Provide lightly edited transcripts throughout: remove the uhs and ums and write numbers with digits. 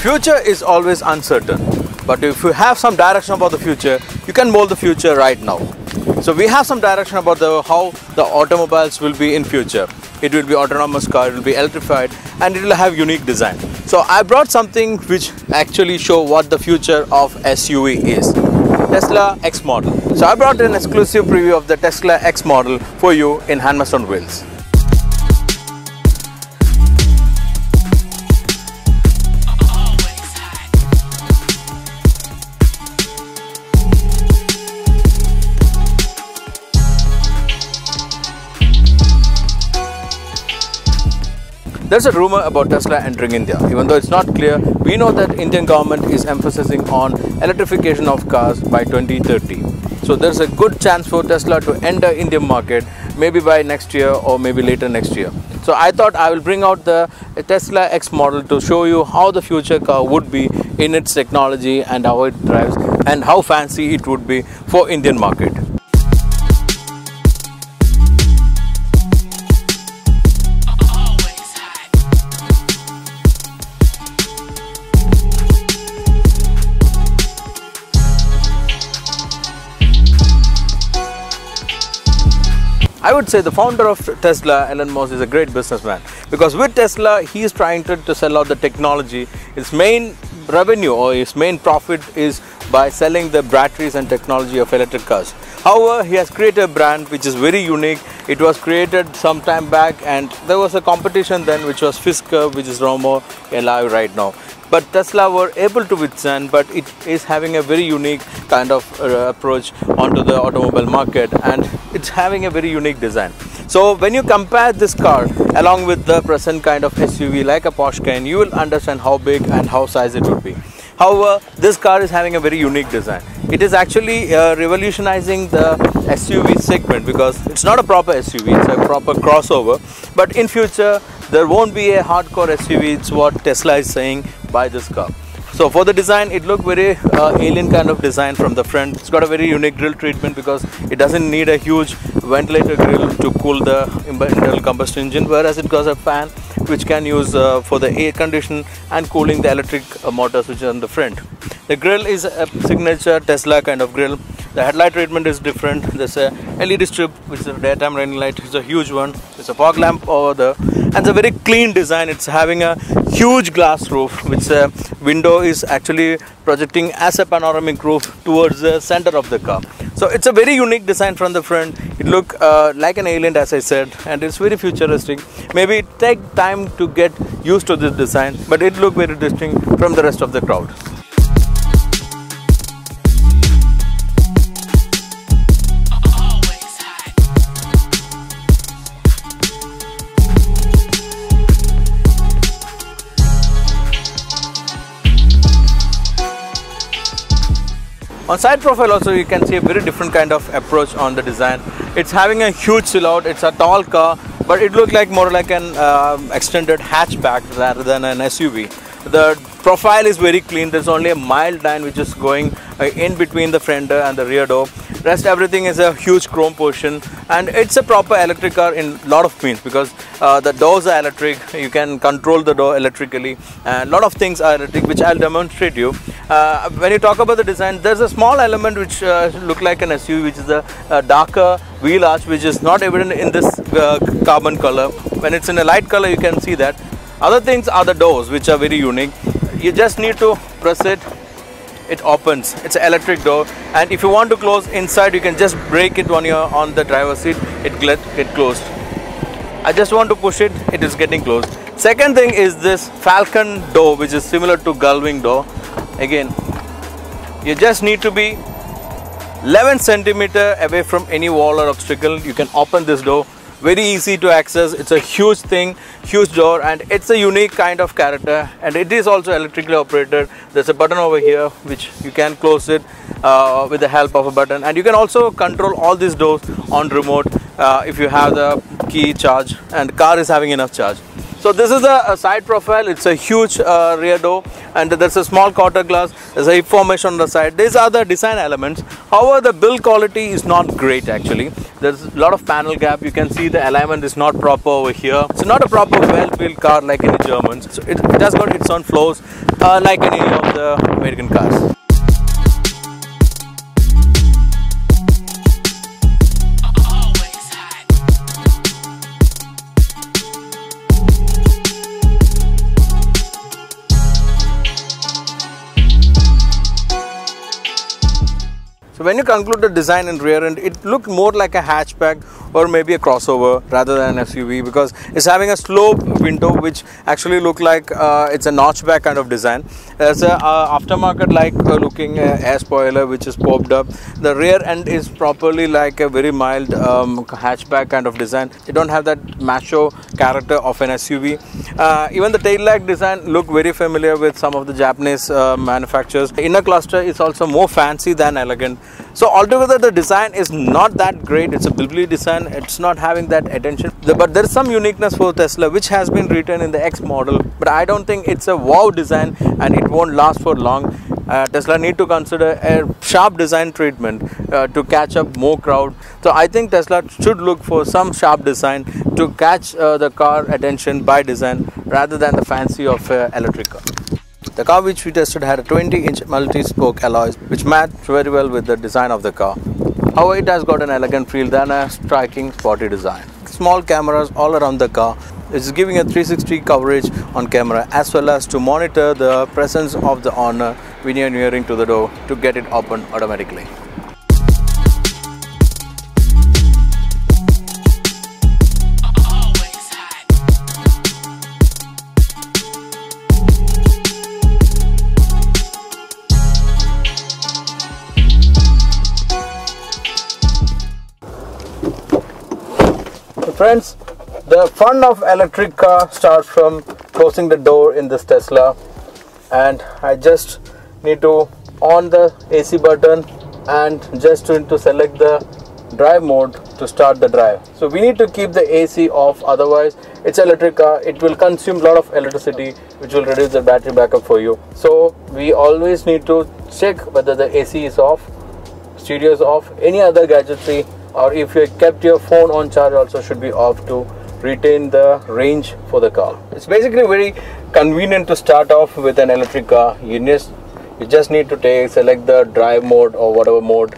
Future is always uncertain, but if you have some direction about the future, you can mold the future right now. So we have some direction about how the automobiles will be in future. It will be autonomous car, it will be electrified, and it will have unique design. So I brought something which actually show what the future of SUV is. Tesla X model. So I brought an exclusive preview of the Tesla X model for you in Hanmust on Wheels. There's a rumor about Tesla entering India. Even though it's not clear, we know that Indian government is emphasizing on electrification of cars by 2030. So there's a good chance for Tesla to enter Indian market maybe by next year or maybe later next year. So I thought I will bring out the Tesla X model to show you how the future car would be in its technology and how it drives and how fancy it would be for Indian market. I would say the founder of Tesla, Hanmust, is a great businessman, because with Tesla he is trying to sell out the technology. His main revenue or his main profit is by selling the batteries and technology of electric cars. However, he has created a brand which is very unique. It was created some time back and there was a competition then which was Fisker, which is no more alive right now. But Tesla were able to withstand, but it is having a very unique kind of approach onto the automobile market, and it's having a very unique design. So when you compare this car along with the present kind of SUV like a Porsche Cayenne, you will understand how big and how size it would be. However, this car is having a very unique design. It is actually revolutionizing the SUV segment, because it's not a proper SUV, it's a proper crossover. But in future, there won't be a hardcore SUV, it's what Tesla is saying by this car. So for the design, it looked very alien kind of design from the front. It's got a very unique grill treatment because it doesn't need a huge ventilator grill to cool the internal combustion engine, whereas it got a fan which can use for the air condition and cooling the electric motors which are on the front. The grill is a signature Tesla kind of grill. The headlight treatment is different. There's a LED strip which is a daytime running light. It's a huge one. There's a fog lamp over there, and it's a very clean design. It's having a huge glass roof, which window is actually projecting as a panoramic roof towards the center of the car. So it's a very unique design from the front. It looks like an alien, as I said, and it's very futuristic. Maybe it take time to get used to this design, but it looks very distinct from the rest of the crowd. On side profile also you can see a very different kind of approach on the design. It's having a huge silhouette. It's a tall car, but it looks like more like an extended hatchback rather than an SUV. The profile is very clean. There's only a mild line which is going in between the front door and the rear door. Rest everything is a huge chrome portion, and it's a proper electric car in lot of means, because the doors are electric. You can control the door electrically, and a lot of things are electric, which I'll demonstrate you. When you talk about the design, there's a small element which look like an SUV, which is a darker wheel arch, which is not evident in this carbon color. When it's in a light color, you can see that. Other things are the doors, which are very unique. You just need to press it, it opens. It's an electric door, and if you want to close inside, you can just break it when you're on the driver's seat. It get closed. I just want to push it, it is getting closed. Second thing is this Falcon door, which is similar to gull-wing door. Again, you just need to be 11 centimeter away from any wall or obstacle. You can open this door. Very easy to access. It's a huge thing, huge door, and it's a unique kind of character, and it is also electrically operated. There's a button over here which you can close it with the help of a button, and you can also control all these doors on remote if you have the key charge and the car is having enough charge. So this is a side profile. It's a huge rear door, and there's a small quarter glass. There's a hip formation on the side. These are the design elements. However, the build quality is not great actually. There's a lot of panel gap. You can see the alignment is not proper over here. It's not a proper well-built car like any Germans. So it has got its own flaws like any of the American cars. So when you conclude the design in rear end, it looked more like a hatchback or maybe a crossover rather than an SUV, because it's having a slope window which actually look like it's a notchback kind of design. There's a aftermarket like looking air spoiler which is popped up. The rear end is properly like a very mild hatchback kind of design. You don't have that macho character of an SUV. Even the tail light design look very familiar with some of the Japanese manufacturers. The inner cluster is also more fancy than elegant. So altogether the design is not that great. It's a bubbly design. It's not having that attention. But there is some uniqueness for Tesla which has been written in the X model. But I don't think it's a wow design and it won't last for long. Tesla need to consider a sharp design treatment to catch up more crowd. So I think Tesla should look for some sharp design to catch the car attention by design rather than the fancy of electric car. The car which we tested had a 20-inch multi-spoke alloys which matched very well with the design of the car. However, it has got an elegant feel than a striking sporty design. Small cameras all around the car, which is giving a 360 coverage on camera, as well as to monitor the presence of the owner when you are nearing to the door to get it open automatically. Friends, the fun of electric car starts from closing the door in this Tesla, and I just need to on the AC button and just need to select the drive mode to start the drive. So we need to keep the AC off, otherwise it's electric car, it will consume a lot of electricity which will reduce the battery backup for you. So we always need to check whether the AC is off, stereo is off, any other gadgetry, or if you kept your phone on charge also should be off to retain the range for the car. It's basically very convenient to start off with an electric car. You just need to select the drive mode or whatever mode.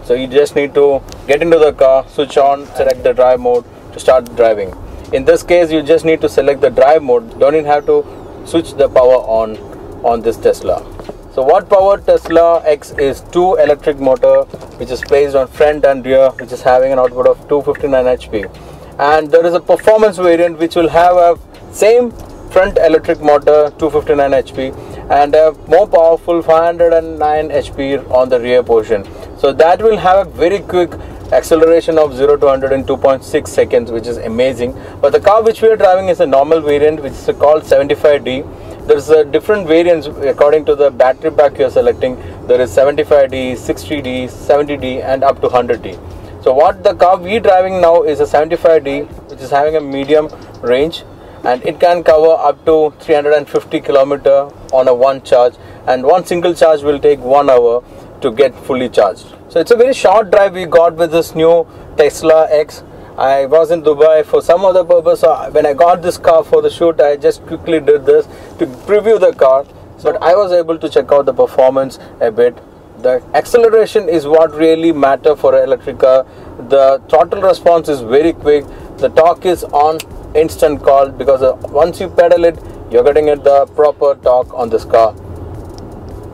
So you just need to get into the car, switch on, select the drive mode to start driving. In this case, you just need to select the drive mode. Don't even have to switch the power on this Tesla. So what power Tesla X is 2 electric motor which is placed on front and rear, which is having an output of 259 HP. And there is a performance variant which will have a same front electric motor 259 HP and a more powerful 509 HP on the rear portion. So that will have a very quick acceleration of 0 to 100 in 2.6 seconds, which is amazing. But the car which we are driving is a normal variant which is called 75D. There's different variants according to the battery pack you are selecting. There is 75D, 60D, 70D and up to 100D. So what the car we are driving now is a 75D which is having a medium range, and it can cover up to 350 km on a one charge, and one single charge will take 1 hour to get fully charged. So it's a very short drive we got with this new Tesla X. I was in Dubai for some other purpose, so when I got this car for the shoot, I just quickly did this to preview the car. But I was able to check out the performance a bit. The acceleration is what really matter for an electric car. The throttle response is very quick. The torque is on instant call, because once you pedal it, you're getting the proper torque on this car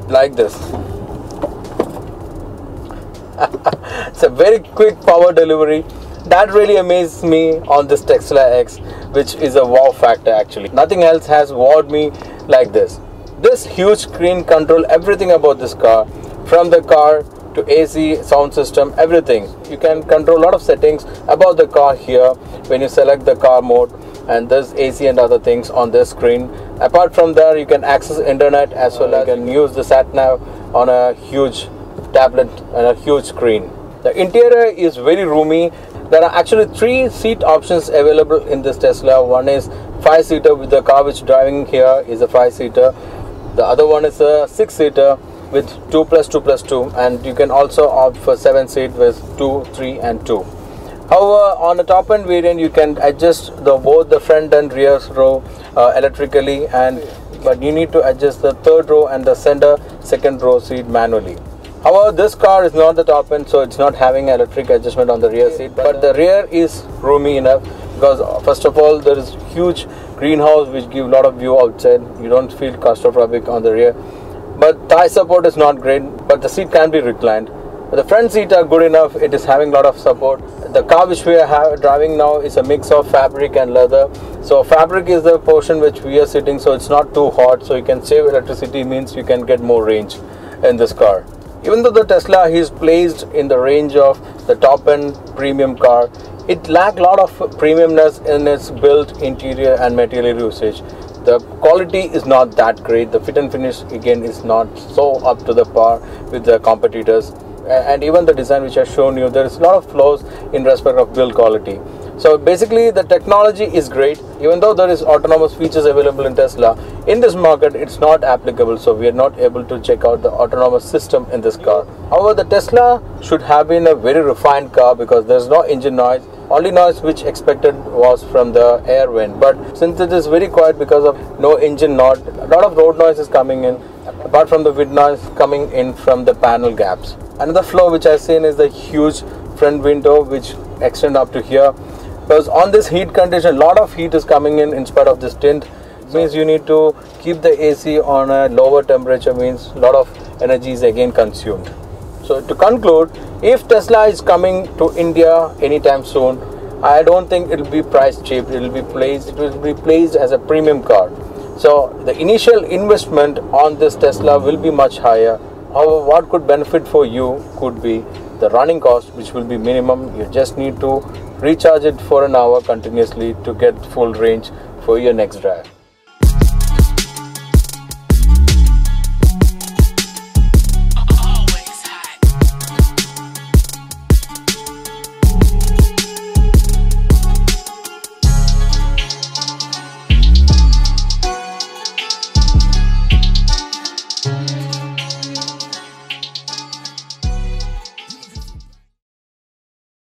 like this. It's a very quick power delivery. That really amazed me on this Tesla X, which is a wow factor actually. Nothing else has wowed me like this. This huge screen control everything about this car, from the car to AC, sound system, everything. You can control a lot of settings about the car here when you select the car mode, and there's AC and other things on this screen. Apart from there, you can access internet as well as you can use the sat nav on a huge tablet and a huge screen. The interior is very roomy. There are actually 3 seat options available in this Tesla. One is 5-seater, with the car which driving here is a 5-seater. The other one is a 6-seater with 2 plus 2 plus 2, and you can also opt for 7-seat with 2, 3 and 2. However, on the top end variant, you can adjust both the front and rear row electrically, but you need to adjust the third row and the second row seat manually. However, this car is not the top end, so it's not having electric adjustment on the rear seat, but the rear is roomy enough because first of all there is huge greenhouse which give a lot of view outside. You don't feel claustrophobic on the rear, but thigh support is not great, but the seat can be reclined. But the front seat are good enough. It is having a lot of support. The car which we are driving now is a mix of fabric and leather. So fabric is the portion which we are sitting, so it's not too hot, so you can save electricity, means you can get more range in this car. Even though the Tesla is placed in the range of the top end premium car, it lacks a lot of premiumness in its built interior and material usage. The quality is not that great. The fit and finish again is not so up to the par with the competitors, and even the design which I have shown you, there is a lot of flaws in respect of build quality. So basically the technology is great. Even though there is autonomous features available in Tesla, in this market it's not applicable, so we are not able to check out the autonomous system in this car. However, the Tesla should have been a very refined car because there is no engine noise. Only noise which expected was from the air vent, but since it is very quiet because of no engine noise, a lot of road noise is coming in, apart from the wind noise coming in from the panel gaps. Another flaw which I have seen is the huge front window which extend up to here, because on this heat condition, a lot of heat is coming in spite of this tint. It means you need to keep the AC on a lower temperature, means a lot of energy is again consumed. So to conclude, if Tesla is coming to India anytime soon, I don't think it will be priced cheap. It will be placed as a premium car. So the initial investment on this Tesla will be much higher. However, what could benefit for you could be the running cost, which will be minimum. You just need to recharge it for an hour continuously to get full range for your next drive.